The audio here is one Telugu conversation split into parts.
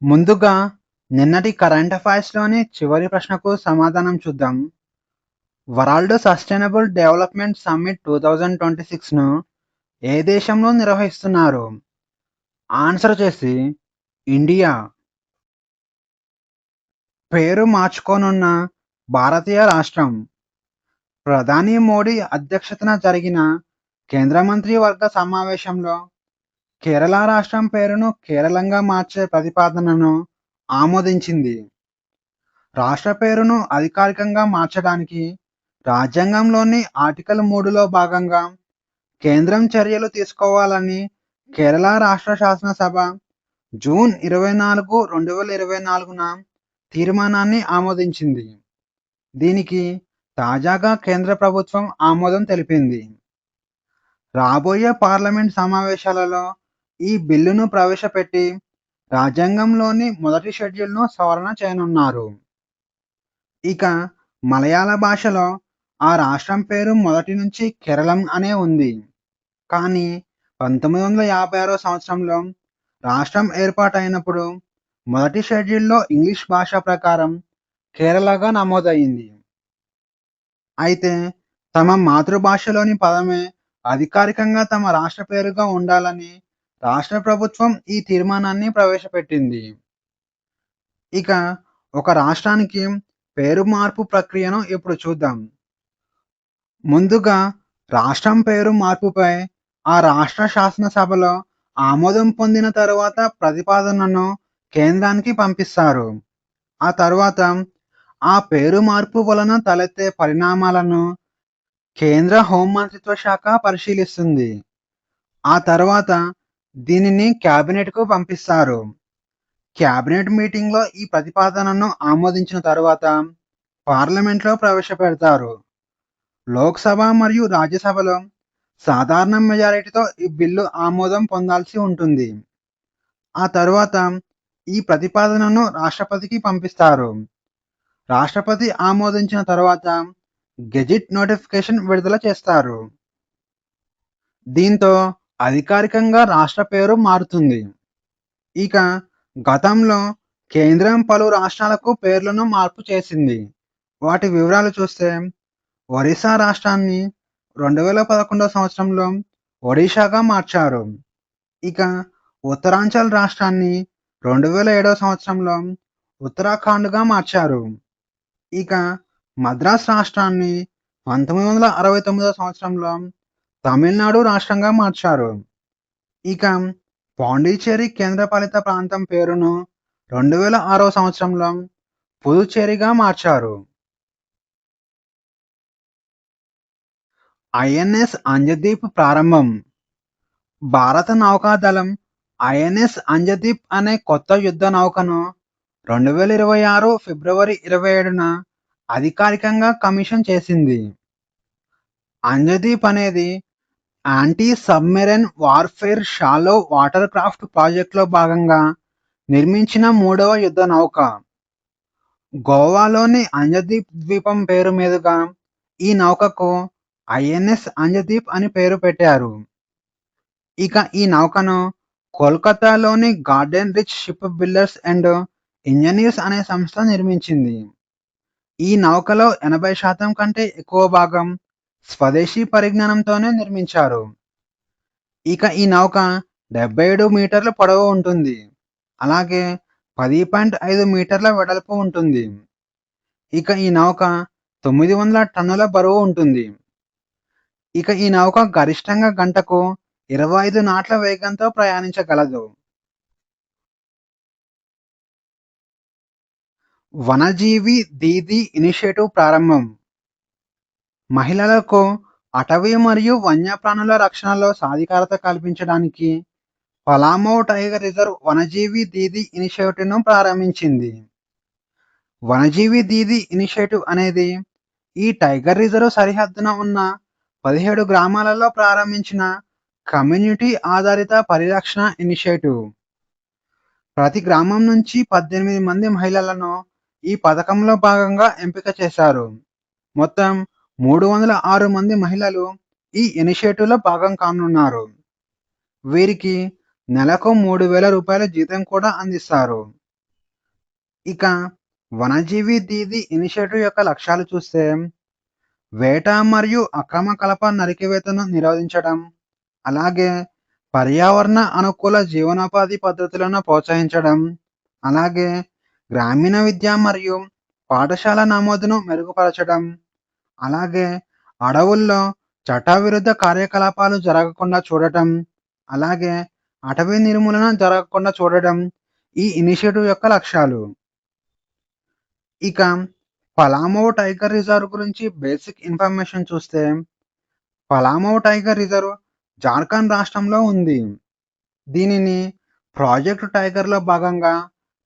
ముందుగా నిన్నటి కరెంట్ అఫైర్స్‌లోని చివరి ప్రశ్నకు సమాధానం చూద్దాం. వరల్డ్ సస్టైనబుల్ డెవలప్‌మెంట్ సమ్మిట్ 2026ను ఏ దేశంలో నిర్వహిస్తున్నారు? ఆన్సర్ వచ్చేసి ఇండియా. పేరు మార్చుకోనున్న భారతీయ రాష్ట్రం. ప్రధాని మోడీ అధ్యక్షతన జరిగిన కేంద్ర మంత్రివర్గ సమావేశంలో కేరళ రాష్ట్రం పేరును కేరళంగా మార్చే ప్రతిపాదనను ఆమోదించింది. రాష్ట్ర పేరును అధికారికంగా మార్చడానికి రాజ్యాంగంలోని ఆర్టికల్ 3లో భాగంగా కేంద్రం చర్యలు తీసుకోవాలని కేరళ రాష్ట్ర శాసనసభ జూన్ 24, 2024న తీర్మానాన్ని ఆమోదించింది. దీనికి తాజాగా కేంద్ర ప్రభుత్వం ఆమోదం తెలిపింది. రాబోయే పార్లమెంట్ సమావేశాలలో ఈ బిల్లును ప్రవేశపెట్టి రాజ్యాంగంలోని మొదటి షెడ్యూల్ను సవరణ చేయనున్నారు. ఇక మలయాళ భాషలో ఆ రాష్ట్రం పేరు మొదటి నుంచి కేరళం అనే ఉంది. కానీ 1956 సంవత్సరంలో రాష్ట్రం ఏర్పాటైనప్పుడు మొదటి షెడ్యూల్‌లో ఇంగ్లీష్ భాష ప్రకారం కేరళగా నమోదయింది. అయితే తమ మాతృభాషలోని పదమే అధికారికంగా తమ రాష్ట్ర పేరుగా ఉండాలని రాష్ట్ర ప్రభుత్వం ఈ తీర్మానాన్ని ప్రవేశపెట్టింది. ఇక ఒక రాష్ట్రానికి పేరు మార్పు ప్రక్రియను ఇప్పుడు చూద్దాం. ముందుగా రాష్ట్రం పేరు మార్పుపై ఆ రాష్ట్ర శాసనసభలో ఆమోదం పొందిన తరువాత ప్రతిపాదనను కేంద్రానికి పంపిస్తారు. ఆ తర్వాత ఆ పేరు మార్పు వలన తలెత్తే పరిణామాలను కేంద్ర హోంమంత్రిత్వ శాఖ పరిశీలిస్తుంది. ఆ తర్వాత దీనిని క్యాబినెట్‌కు పంపిస్తారు. క్యాబినెట్ మీటింగ్‌లో ఈ ప్రతిపాదనను ఆమోదించిన తరువాత పార్లమెంట్‌లో ప్రవేశపెడతారు. లోక్‌సభ మరియు రాజ్యసభలో సాధారణ మెజారిటీతో ఈ బిల్లు ఆమోదం పొందాల్సి ఉంటుంది. ఆ తరువాత ఈ ప్రతిపాదనను రాష్ట్రపతికి పంపిస్తారు. రాష్ట్రపతి ఆమోదించిన తర్వాత గెజిట్ నోటిఫికేషన్ విడుదల చేస్తారు. దీంతో అధికారికంగా రాష్ట్ర పేరు మారుతుంది. ఇక గతంలో కేంద్రం పలు రాష్ట్రాలకు పేర్లను మార్పు చేసింది. వాటి వివరాలు చూస్తే ఒరిస్సా రాష్ట్రాన్ని 2011 సంవత్సరంలో ఒడిషాగా మార్చారు. ఇక ఉత్తరాంచల్ రాష్ట్రాన్ని 2007 సంవత్సరంలో ఉత్తరాఖండ్‌గా మార్చారు. ఇక మద్రాస్ రాష్ట్రాన్ని 1969 సంవత్సరంలో తమిళనాడు రాష్ట్రంగా మార్చారు. ఇక పాండిచ్చేరి కేంద్రపాలిత ప్రాంతం పేరును 2006 సంవత్సరంలో పుదుచ్చేరిగా మార్చారు. ఐఎన్ఎస్ అంజదీప్ ప్రారంభం. భారత నౌకాదళం ఐఎన్ఎస్ అంజదీప్ అనే కొత్త యుద్ధ నౌకను 2026 ఫిబ్రవరి 27న అధికారికంగా కమిషన్ చేసింది. అంజదీప్ అనేది anti submarine warfare shallow water craft ప్రాజెక్టులో భాగంగా నిర్మించిన మూడవ యుద్ధ నౌక. గోవాలోని అంజదీప్ ద్వీపం పేరు మీదుగా ఈ నౌకకు ఐఎన్ఎస్ అంజదీప్ అని పేరు పెట్టారు. ఇక ఈ నౌకను కోల్కతాలోని garden reach ship builders and engineers అనే సంస్థ నిర్మించింది. ఈ నౌకలో 80% కంటే ఎక్కువ భాగం స్వదేశీ పరిజ్ఞానంతోనే నిర్మించారు. ఇక ఈ నౌక 77 మీటర్ల పొడవు ఉంటుంది. అలాగే 10.5 మీటర్ల వెడల్పు ఉంటుంది. ఇక ఈ నౌక 900 టన్నుల బరువు ఉంటుంది. ఇక ఈ నౌక గరిష్టంగా గంటకు 25 నాట్ల వేగంతో ప్రయాణించగలదు. వనజీవి దీదీ ఇనిషియేటివ్ ప్రారంభం. మహిళలకు అటవీ మరియు వన్యప్రాణుల రక్షణలో సాధికారత కల్పించడానికి పలామౌ టైగర్ రిజర్వ్ వనజీవి దీదీ ఇనిషియేటివ్‌ను ప్రారంభించింది. వనజీవి దీదీ ఇనిషియేటివ్ అనేది ఈ టైగర్ రిజర్వ్ సరిహద్దున ఉన్న 17 గ్రామాలలో ప్రారంభించిన కమ్యూనిటీ ఆధారిత పరిరక్షణ ఇనిషియేటివ్. ప్రతి గ్రామం నుంచి 18 మంది మహిళలను ఈ పథకంలో భాగంగా ఎంపిక చేశారు. మొత్తం 306 మంది మహిళలు ఈ ఇనిషియేటివ్‌లో భాగం కానున్నారు. వీరికి నెలకు రూ. 3,000 జీతం కూడా అందిస్తారు. ఇక వనజీవి దీది ఇనిషియేటివ్ యొక్క లక్ష్యాలు చూస్తే వేట మరియు అక్రమ కలప నరికివేతను నిరోధించడం, అలాగే పర్యావరణ అనుకూల జీవనోపాధి పద్ధతులను ప్రోత్సహించడం, అలాగే గ్రామీణ విద్య మరియు పాఠశాల నమోదును మెరుగుపరచడం, అలాగే అడవుల్లో చట్టవిరుద్ధ కార్యకలాపాలు జరగకుండా చూడటం, అలాగే అటవీ నిర్మూలన జరగకుండా చూడడం ఈ ఇనిషియేటివ్ యొక్క లక్ష్యాలు. ఇక పలామూ టైగర్ రిజర్వ్ గురించి బేసిక్ ఇన్ఫర్మేషన్ చూస్తే, పలామూ టైగర్ రిజర్వ్ జార్ఖండ్ రాష్ట్రంలో ఉంది. దీనిని ప్రాజెక్ట్ టైగర్‌లో భాగంగా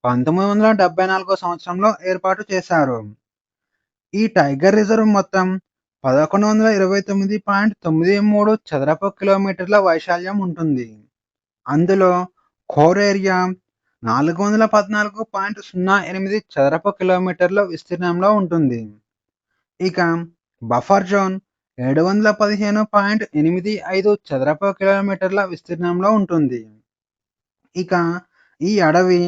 1974 సంవత్సరంలో ఏర్పాటు చేశారు. ఈ టైగర్ రిజర్వ్ మొత్తం 1129.93 చదరపు కిలోమీటర్ల వైశాల్యం ఉంటుంది. అందులో కోర్ ఏరియా 414.08 చదరపు కిలోమీటర్ల విస్తీర్ణంలో ఉంటుంది. ఇక బఫర్ జోన్ 715.85 చదరపు కిలోమీటర్ల విస్తీర్ణంలో ఉంటుంది. ఇక ఈ అడవి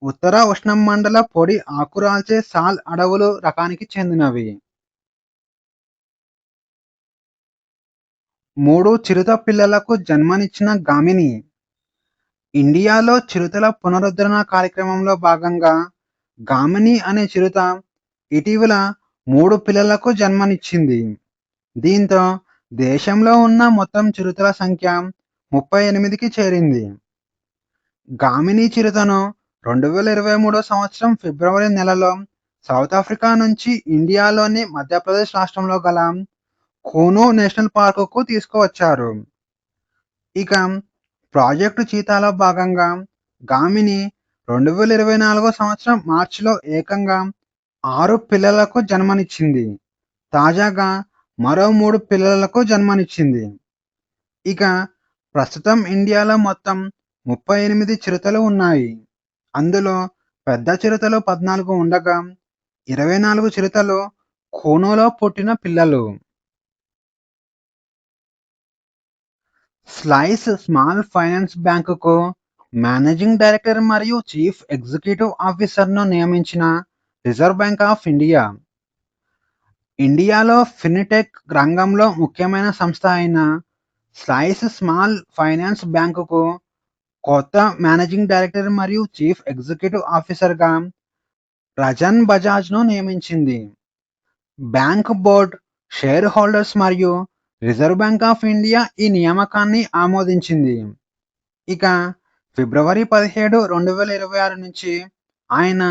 ఉత్తర ఉష్ణమండల పొడి ఆకురాల్చే సాల్ అడవులు రకానికి చెందినవి. 3 చిరుత పిల్లలకు జన్మనిచ్చిన గామిని. ఇండియాలో చిరుతల పునరుద్ధరణ కార్యక్రమంలో భాగంగా గామిని అనే చిరుత ఇటీవల 3 పిల్లలకు జన్మనిచ్చింది. దీంతో దేశంలో ఉన్న మొత్తం చిరుతల సంఖ్య 38కి చేరింది. గామిని చిరుతను 2023 సంవత్సరం ఫిబ్రవరి నెలలో సౌత్ ఆఫ్రికా నుంచి ఇండియాలోని మధ్యప్రదేశ్ రాష్ట్రంలో గల కూను నేషనల్ పార్కుకు తీసుకువచ్చారు. ఇక ప్రాజెక్టు చీతాలో భాగంగా గామిని 2024 సంవత్సరం మార్చిలో ఏకంగా 6 పిల్లలకు జన్మనిచ్చింది. తాజాగా మరో 3 పిల్లలకు జన్మనిచ్చింది. ఇక ప్రస్తుతం ఇండియాలో మొత్తం 38 చిరుతలు ఉన్నాయి. అందులో పెద్ద చిరుతలు 14 ఉండగా 24 చిరుతలు కూనూలో పుట్టిన పిల్లలు. స్లైస్ స్మాల్ ఫైనాన్స్ బ్యాంకుకు మేనేజింగ్ డైరెక్టర్ మరియు చీఫ్ ఎగ్జిక్యూటివ్ ఆఫీసర్‌ను నియమించిన రిజర్వ్ బ్యాంక్ ఆఫ్ ఇండియా. ఇండియాలో ఫిన్‌టెక్ రంగంలో ముఖ్యమైన సంస్థ అయిన స్లైస్ స్మాల్ ఫైనాన్స్ బ్యాంకుకు కొత్త మేనేజింగ్ డైరెక్టర్ మరియు చీఫ్ ఎగ్జిక్యూటివ్ ఆఫీసర్‌గా రజన్ బజాజ్‌ను నియమించింది. బ్యాంక్ బోర్డ్, షేర్ హోల్డర్స్ మరియు రిజర్వ్ బ్యాంక్ ఆఫ్ ఇండియా ఈ నియామకాన్ని ఆమోదించింది. ఇక ఫిబ్రవరి 17, 2026 నుంచి ఆయన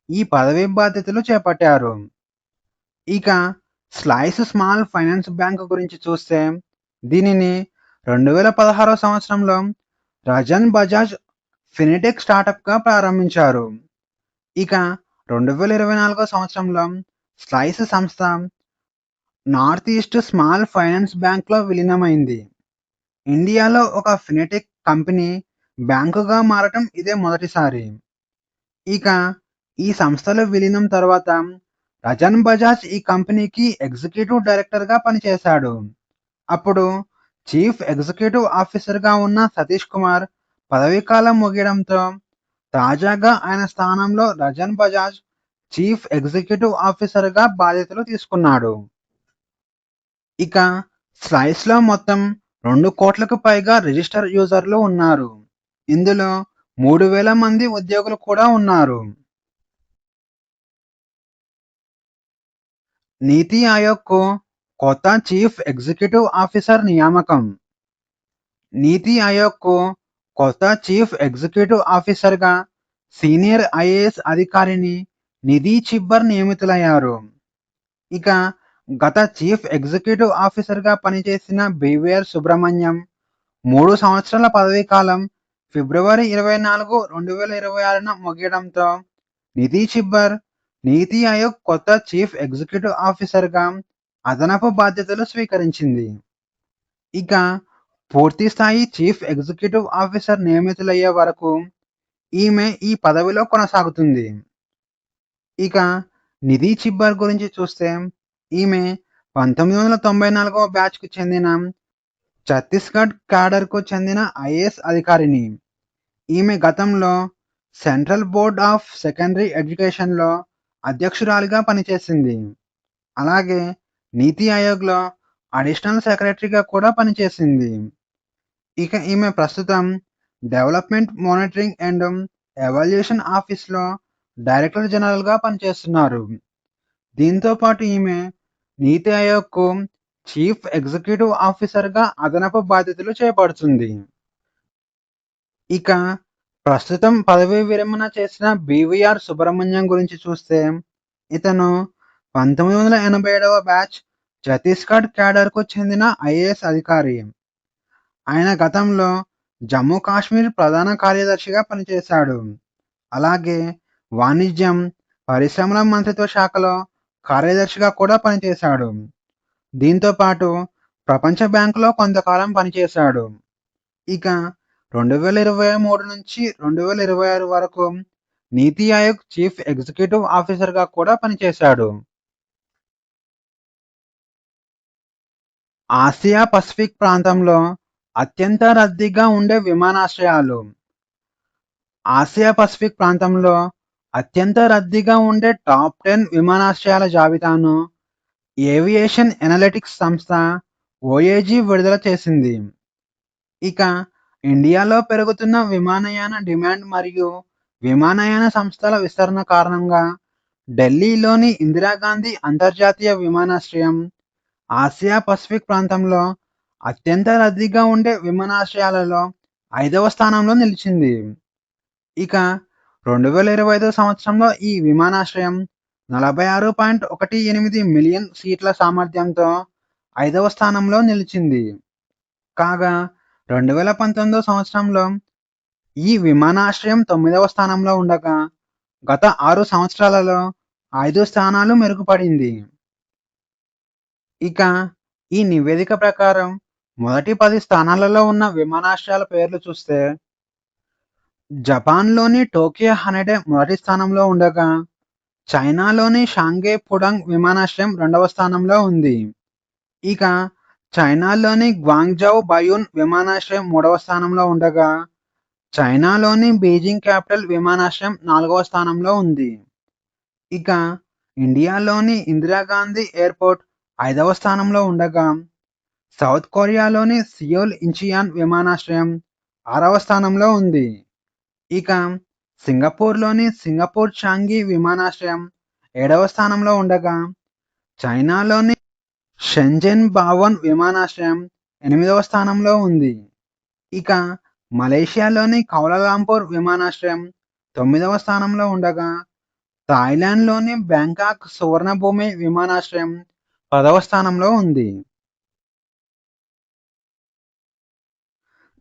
ఈ పదవీ బాధ్యతలు చేపట్టారు. ఇక స్లైస్ స్మాల్ ఫైనాన్స్ బ్యాంక్ గురించి చూస్తే, దీనిని 2016 సంవత్సరంలో రజన్ బజాజ్ ఫిన్‌టెక్ స్టార్టప్‌గా ప్రారంభించారు. ఇక 2024 సంవత్సరంలో స్లైస్ సంస్థ నార్త్ ఈస్ట్ స్మాల్ ఫైనాన్స్ బ్యాంక్‌లో విలీనమైంది. ఇండియాలో ఒక ఫిన్‌టెక్ కంపెనీ బ్యాంకుగా మారటం ఇదే మొదటిసారి. ఇక ఈ సంస్థల విలీనం తర్వాత రజన్ బజాజ్ ఈ కంపెనీకి ఎగ్జిక్యూటివ్ డైరెక్టర్‌గా పనిచేశాడు. అప్పుడు చీఫ్ ఎగ్జిక్యూటివ్ ఆఫీసర్‌గా ఉన్న సతీష్ కుమార్ పదవీకాలం ముగియడంతో తాజాగా ఆయన స్థానంలో రజన్ బజాజ్ చీఫ్ ఎగ్జిక్యూటివ్ ఆఫీసర్‌గా బాధ్యతలు తీసుకున్నాడు. ఇక స్లైస్‌లో మొత్తం 2 కోట్లకు పైగా రిజిస్టర్ యూజర్లు ఉన్నారు. ఇందులో 3,000 మంది ఉద్యోగులు కూడా ఉన్నారు. నీతి ఆయోగ్‌కు కొత్త చీఫ్ ఎగ్జిక్యూటివ్ ఆఫీసర్ నియామకం. నీతి ఆయోగ్‌కు కొత్త చీఫ్ ఎగ్జిక్యూటివ్ ఆఫీసర్‌గా సీనియర్ ఐఏఎస్ అధికారిని నిధి చిబ్బర్ నియమితులయ్యారు. ఇక గత చీఫ్ ఎగ్జిక్యూటివ్ ఆఫీసర్‌గా పనిచేసిన బివిఆర్ సుబ్రహ్మణ్యం 3 సంవత్సరాల పదవీకాలం ఫిబ్రవరి 24, 2026న ముగియడంతో నిధి చిబ్బర్ నీతి ఆయోగ్ కొత్త చీఫ్ ఎగ్జిక్యూటివ్ ఆఫీసర్‌గా అదనపు బాధ్యతలు స్వీకరించింది. ఇక పూర్తి స్థాయి చీఫ్ ఎగ్జిక్యూటివ్ ఆఫీసర్ నియమితులయ్యే వరకు ఈమె ఈ పదవిలో కొనసాగుతుంది. ఇక నిధి చిబ్బర్ గురించి చూస్తే, ఈమె 1994వ బ్యాచ్‌కు చెందిన ఛత్తీస్‌గఢ్ క్యాడర్‌కు చెందిన ఐఏఎస్ అధికారిని. ఈమె గతంలో సెంట్రల్ బోర్డ్ ఆఫ్ సెకండరీ ఎడ్యుకేషన్‌లో అధ్యక్షురాలిగా పనిచేసింది. అలాగే నీతి ఆయోగ్‌లో అడిషనల్ సెక్రటరీగా కూడా పనిచేసింది. ఇక ఈమె ప్రస్తుతం డెవలప్‌మెంట్ మానిటరింగ్ అండ్ ఎవాల్యుయేషన్ ఆఫీస్‌లో డైరెక్టర్ జనరల్‌గా పనిచేస్తున్నారు. దీంతో పాటు ఈమె నీతి ఆయోగ్‌కు చీఫ్ ఎగ్జిక్యూటివ్ ఆఫీసర్‌గా అదనపు బాధ్యతలు చేపడుతుంది. ఇక ప్రస్తుతం పదవీ విరమణ చేసిన బీవీఆర్ సుబ్రహ్మణ్యం గురించి చూస్తే, ఇతను 1987వ బ్యాచ్ ఛత్తీస్‌గఢ్ క్యాడర్‌కు చెందిన ఐఏఎస్ అధికారి. ఆయన గతంలో జమ్మూ కాశ్మీర్ ప్రధాన కార్యదర్శిగా పనిచేశాడు. అలాగే వాణిజ్యం, పరిశ్రమల మంత్రిత్వ శాఖలో కార్యదర్శిగా కూడా పనిచేశాడు. దీంతో పాటు ప్రపంచ బ్యాంకులో కొంతకాలం పనిచేశాడు. ఇక 2023 నుంచి 2026 వరకు నీతి ఆయోగ్ చీఫ్ ఎగ్జిక్యూటివ్ ఆఫీసర్‌గా కూడా పనిచేశాడు. ఆసియా పసిఫిక్ ప్రాంతంలో అత్యంత రద్దీగా ఉండే విమానాశ్రయాలు. ఆసియా పసిఫిక్ ప్రాంతంలో అత్యంత రద్దీగా ఉండే టాప్ 10 విమానాశ్రయాల జాబితాను ఏవియేషన్ ఎనలిటిక్స్ సంస్థ ఓఏజీ విడుదల చేసింది. ఇక ఇండియాలో పెరుగుతున్న విమానయాన డిమాండ్ మరియు విమానయాన సంస్థల విస్తరణ కారణంగా ఢిల్లీలోని ఇందిరాగాంధీ అంతర్జాతీయ విమానాశ్రయం ఆసియా పసిఫిక్ ప్రాంతంలో అత్యంత రద్దీగా ఉండే విమానాశ్రయాలలో 5వ స్థానంలో నిలిచింది. ఇక 2025 సంవత్సరంలో ఈ విమానాశ్రయం 46.18 మిలియన్ సీట్ల సామర్థ్యంతో 5వ స్థానంలో నిలిచింది. కాగా 2019 సంవత్సరంలో ఈ విమానాశ్రయం 9వ స్థానంలో ఉండగా, గత 6 సంవత్సరాలలో 5 స్థానాలు మెరుగుపడింది. ఇక ఈ నివేదిక ప్రకారం మొదటి 10 స్థానాలలో ఉన్న విమానాశ్రయాల పేర్లు చూస్తే, జపాన్‌లోని టోక్యో హనెడే మొదటి స్థానంలో ఉండగా, చైనాలోని షాంఘై పుడాంగ్ విమానాశ్రయం 2వ స్థానంలో ఉంది. ఇక చైనాలోని గ్వాంగ్‌జౌ బయాన్ విమానాశ్రయం 3వ స్థానంలో ఉండగా, చైనాలోని బీజింగ్ క్యాపిటల్ విమానాశ్రయం 4వ స్థానంలో ఉంది. ఇక ఇండియాలోని ఇందిరాగాంధీ ఎయిర్‌పోర్ట్ 5వ స్థానంలో ఉండగా, సౌత్ కొరియాలోని సియోల్ ఇంచియాన్ విమానాశ్రయం 6వ స్థానంలో ఉంది. ఇక సింగపూర్‌లోని సింగపూర్ చాంగి విమానాశ్రయం 7వ స్థానంలో ఉండగా, చైనాలోని షెంజన్ బావోన్ విమానాశ్రయం 8వ స్థానంలో ఉంది. ఇక మలేషియాలోని కౌలాలంపూర్ విమానాశ్రయం 9వ స్థానంలో ఉండగా, థాయిలాండ్‌లోని బ్యాంకాక్ సువర్ణభూమి విమానాశ్రయం 10వ స్థానంలో ఉంది.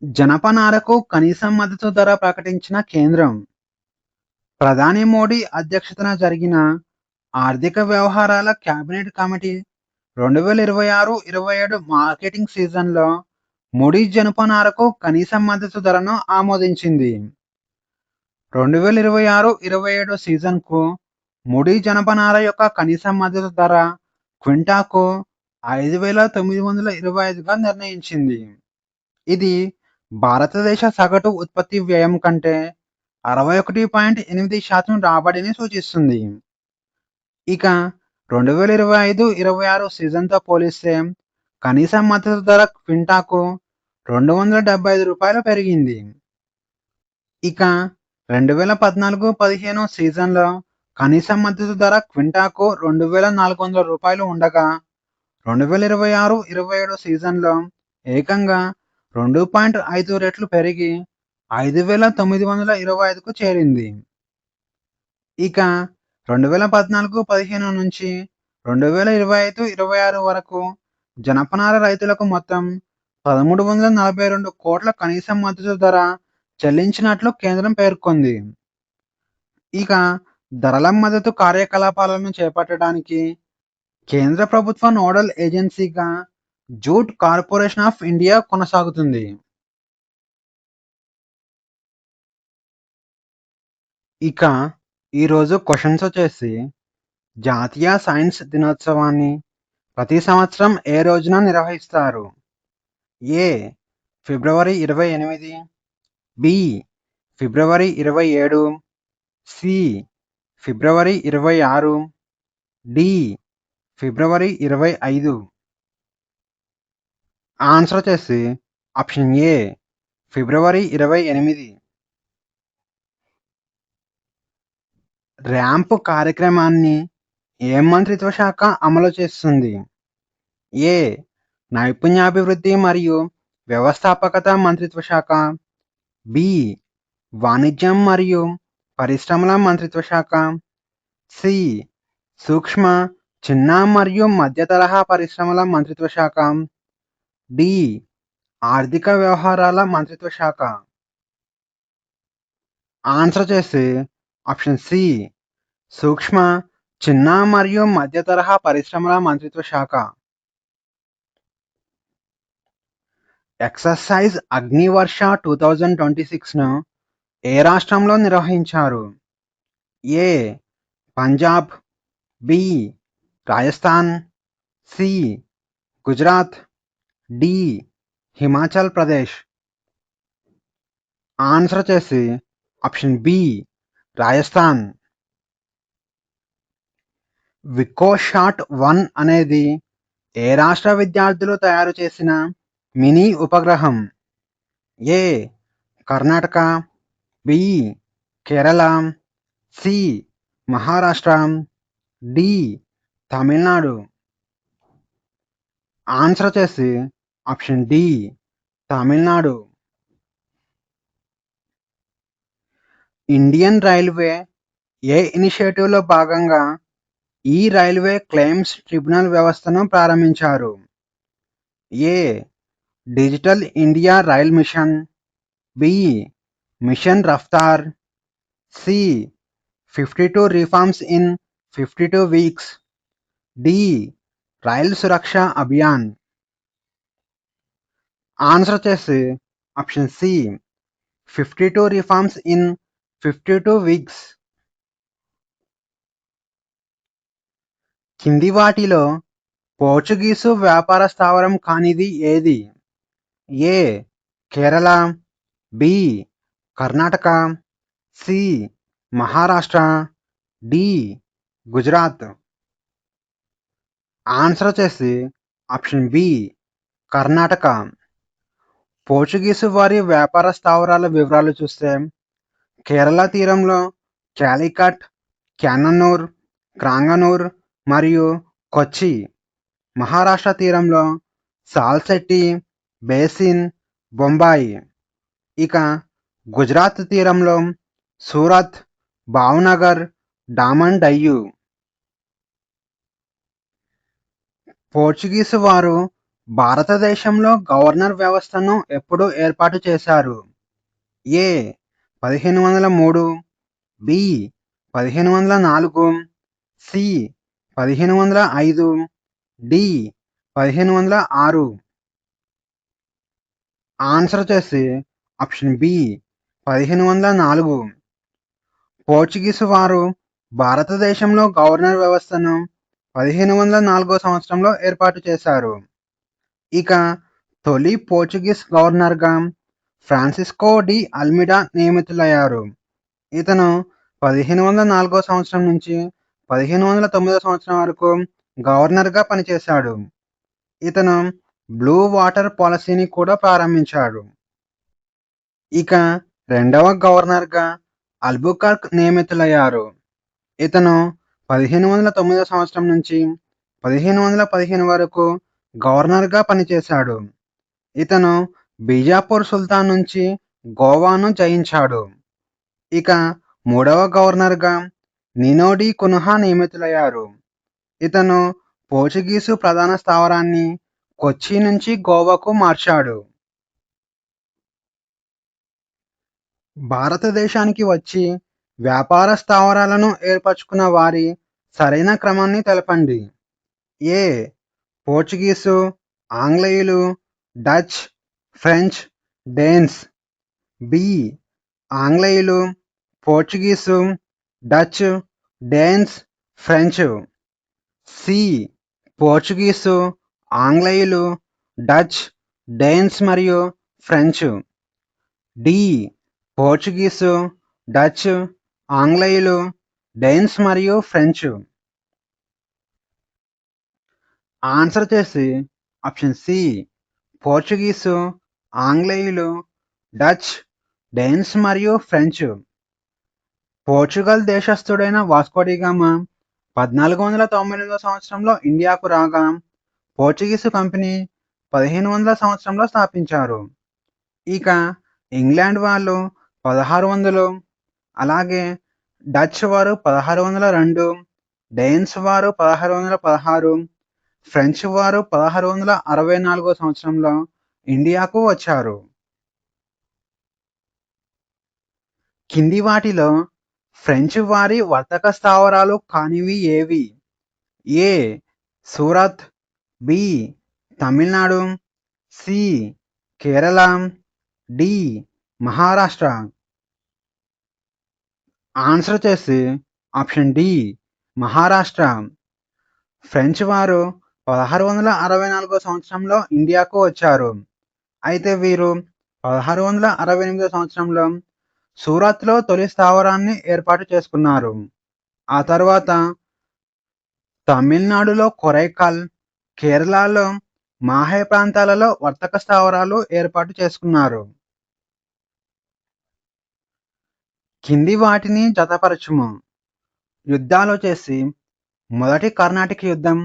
జనపనారకు కనీస మద్దతు ధర ప్రకటించిన కేంద్రం. ప్రధాని మోడీ అధ్యక్షతన జరిగిన ఆర్థిక వ్యవహారాల కేబినెట్ కమిటీ 2026-27 మార్కెటింగ్ సీజన్‌లో ముడి జనపనారకు కనీస మద్దతు ధరను ఆమోదించింది. 2026-27 సీజన్‌కు ముడి జనపనార యొక్క కనీస మద్దతు ధర క్వింటాకు 5,925గా నిర్ణయించింది. ఇది భారతదేశ సగటు ఉత్పత్తి వ్యయం కంటే 61.8% రాబడిని సూచిస్తుంది. ఇక 2025-26 సీజన్‌తో పోలిస్తే కనీస మద్దతు ధర క్వింటాకు రూ. 275 పెరిగింది. ఇక 2014-15 సీజన్‌లో కనీస మద్దతు ధర క్వింటాకు రూ. 2,400 ఉండగా, 2026-27 సీజన్‌లో ఏకంగా 2.5 రెట్లు పెరిగి 5,925కు చేరింది. ఇక 2014-15 నుంచి 2025-26 వరకు జనపనార రైతులకు మొత్తం 1,342 కోట్ల కనీస మద్దతు ధర చెల్లించినట్లు కేంద్రం పేర్కొంది. ఇక ధరల మద్దతు కార్యకలాపాలను చేపట్టడానికి కేంద్ర ప్రభుత్వ నోడల్ ఏజెన్సీగా జూట్ కార్పొరేషన్ ఆఫ్ ఇండియా కొనసాగుతుంది. ఇక ఈరోజు క్వెషన్స్ వచ్చేసి, జాతీయ సైన్స్ దినోత్సవాన్ని ప్రతి సంవత్సరం ఏ రోజున నిర్వహిస్తారు? ఏ. ఫిబ్రవరి 28, బి. ఫిబ్రవరి 27, సి ఫిబ్రవరి 26, డి ఫిబ్రవరి 25. ఆన్సర్ వచ్చేసి ఆప్షన్ ఏ ఫిబ్రవరి 28. ర్యాంప్ కార్యక్రమాన్ని ఏ మంత్రిత్వ శాఖ అమలు చేస్తుంది? ఏ నైపుణ్యాభివృద్ధి మరియు వ్యవస్థాపకత మంత్రిత్వ శాఖ, బి వాణిజ్యం మరియు పరిశ్రమల మంత్రిత్వ శాఖ, సి సూక్ష్మ, చిన్న మరియు మధ్య తరహా పరిశ్రమల మంత్రిత్వ శాఖ, డి ఆర్థిక వ్యవహారాల మంత్రిత్వ శాఖ. ఆన్సర్ చేసి ఆప్షన్ సి సూక్ష్మ, చిన్న మరియు మధ్య తరహా పరిశ్రమల మంత్రిత్వ శాఖ. ఎక్సర్సైజ్ అగ్నివర్ష 2026ను ఏ రాష్ట్రంలో నిర్వహించారు? A Punjab, B Rajasthan, C Gujarat, D Himachal Pradesh. Answer చేసి ఆప్షన్ బి రాజస్థాన్. వికోషాట్ 1 అనేది ఏ రాష్ట్ర విద్యార్థులు తయారు చేసిన మినీ ఉపగ్రహం? A Karnataka, B Kerala, C Maharashtra, D Tamil Nadu. Answer చేసి option D Tamil Nadu. Indian railway ఏ ఇనిషియేటివ్లో భాగంగా ఈ రైల్వే క్లెయిమ్స్ ట్రిబ్యునల్ వ్యవస్థను ప్రారంభించారు? A digital India rail mission, B mission Raftaar, C 52 reforms in 52 weeks, D rail Suraksha Abhiyan. Answer చేసి option C 52 reforms in 52 weeks. కింది వాటిలో పోర్చుగీసు వ్యాపార స్థావరం కానిది ఏది? A Kerala, B Karnataka, C Maharashtra, D Gujarat. Answer వచ్చేసి ఆప్షన్ బి కర్ణాటక. పోర్చుగీసు వారి వ్యాపార స్థావరాల వివరాలు చూస్తే కేరళ తీరంలో క్యాలికట్, క్యాననూర్, క్రాంగనూర్ మరియు కొచ్చి. మహారాష్ట్ర తీరంలో సాల్సెట్టి, బేసిన్, బొంబాయి. ఇక గుజరాత్ తీరంలో సూరత్, భావ్నగర్, డామన్ డయ్యు. పోర్చుగీసు వారు భారతదేశంలో గవర్నర్ వ్యవస్థను ఎప్పుడు ఏర్పాటు చేశారు? ఏ 1503, బి 1504, సి 1505, డి 1506. ఆన్సర్ వచ్చేసి ఆప్షన్ బి 1504. పోర్చుగీసు వారు భారతదేశంలో గవర్నర్ వ్యవస్థను 1504 సంవత్సరంలో ఏర్పాటు చేశారు. ఇక తొలి పోర్చుగీస్ గవర్నర్గా ఫ్రాన్సిస్కో డి అల్మిడా నియమితులయ్యారు. ఇతను 1504 సంవత్సరం నుంచి 1509 సంవత్సరం వరకు గవర్నర్గా పనిచేశాడు. ఇతను బ్లూ వాటర్ పాలసీని కూడా ప్రారంభించాడు. ఇక రెండవ గవర్నర్గా అల్బుకర్క్ నియమితులయ్యారు. ఇతను 1509 సంవత్సరం నుంచి 1515 వరకు గవర్నర్గా పనిచేశాడు. ఇతను బీజాపూర్ సుల్తాన్ నుంచి గోవాను జయించాడు. ఇక మూడవ గవర్నర్గా నినో డి కున్హా నియమితులయ్యారు. ఇతను పోర్చుగీసు ప్రధాన స్థావరాన్ని కొచ్చి నుంచి గోవాకు మార్చాడు. భారతదేశానికి వచ్చి వ్యాపార స్థావరాలను ఏర్పరచుకున్న వారి సరైన క్రమాన్ని తెలపండి. ఏ పోర్చుగీసు, ఆంగ్లేయులు, డచ్, ఫ్రెంచ్, డేన్స్. బి ఆంగ్లేయులు, Portuguese, Dutch, Danes, French. C Portuguese, ఆంగ్లేయులు, డచ్, డేన్స్ మరియు ఫ్రెంచ్. డి పోర్చుగీసు, డచ్, ఆంగ్లేయులు, డేన్స్ మరియు ఫ్రెంచ్. ఆన్సర్ వచ్చేసి ఆప్షన్ సి పోర్చుగీసు, ఆంగ్లేయులు, డచ్, డేన్స్ మరియు ఫ్రెంచ్. పోర్చుగల్ దేశస్థుడైన వాస్కో డి గామా 1498 సంవత్సరంలో ఇండియాకు రాగా పోర్చుగీసు కంపెనీ 1500 సంవత్సరంలో స్థాపించారు. ఇక ఇంగ్లాండ్ వాళ్ళు 1600, అలాగే డచ్ వారు 1602, డేన్స్ వారు 1616, ఫ్రెంచ్ వారు 1664 సంవత్సరంలో ఇండియాకు వచ్చారు. కింది వాటిలో ఫ్రెంచ్ వారి వర్తక స్థావరాలు కానివి ఏవి? A Surat, B Tamil Nadu, C Kerala, D Maharashtra. Answer వచ్చేసి ఆప్షన్ డి మహారాష్ట్ర. ఫ్రెంచ్ వారు 1664 సంవత్సరంలో ఇండియాకు వచ్చారు. అయితే వీరు 1668 సంవత్సరంలో సూరత్లో తొలి స్థావరాన్ని ఏర్పాటు చేసుకున్నారు. ఆ తర్వాత తమిళనాడులో కొరైకల్, కేరళలో మాహే ప్రాంతాలలో వర్తక స్థావరాలు ఏర్పాటు చేసుకున్నారు. కింది వాటిని జతపరచుము. యుద్ధాలు వచ్చేసి మొదటి కర్ణాటిక్ యుద్ధం,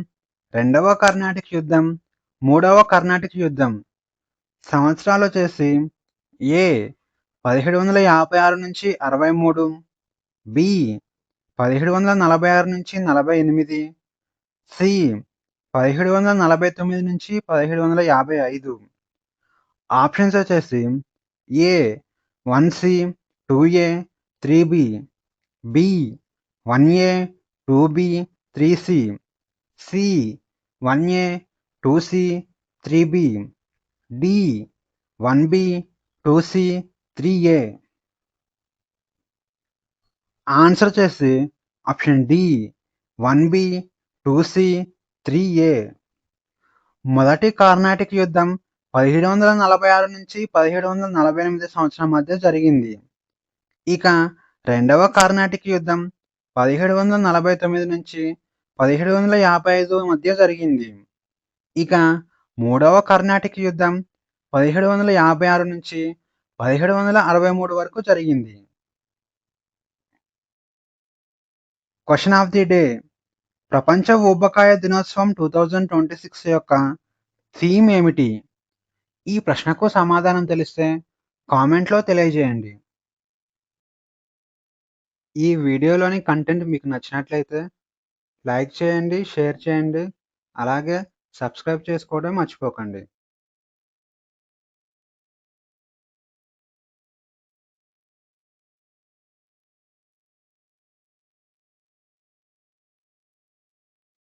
రెండవ కర్ణాటిక్ యుద్ధం, మూడవ కర్ణాటిక్ యుద్ధం. సంవత్సరాలు వచ్చేసి ఏ 1756 నుంచి 63, బి 1746 నుంచి 48, సి 1749 నుంచి 1755. ఆప్షన్స్ వచ్చేసి ఏ 1సి, 2ఏ, 3బి, బి 1ఏ, 2బి, 3సి, సి 1ఏ, 2సి, 3బి, డి 1బి, 2సి, 3ఏ. ఆన్సర్ వచ్చేసి ఆప్షన్ డి 1బి, 2సి, 3ఏ. మొదటి కర్ణాటిక్ యుద్ధం 1746 నుంచి 1748 సంవత్సరం మధ్య జరిగింది. ఇక రెండవ కర్ణాటిక్ యుద్ధం 1749 నుంచి 1755 మధ్య జరిగింది. ఇక మూడవ కర్ణాటిక్ యుద్ధం 1756 నుంచి 1763 వరకు జరిగింది. Question of the day. ప్రపంచ ఊబకాయ దినోత్సవం 2026 యొక్క థీమ్ ఏమిటి? ఈ ప్రశ్నకు సమాధానం తెలిస్తే కామెంట్లో తెలియజేయండి. ఈ వీడియోలోని కంటెంట్ మీకు నచ్చినట్లయితే లైక్ చేయండి, షేర్ చేయండి, అలాగే సబ్స్క్రైబ్ చేసుకోవడం మర్చిపోకండి.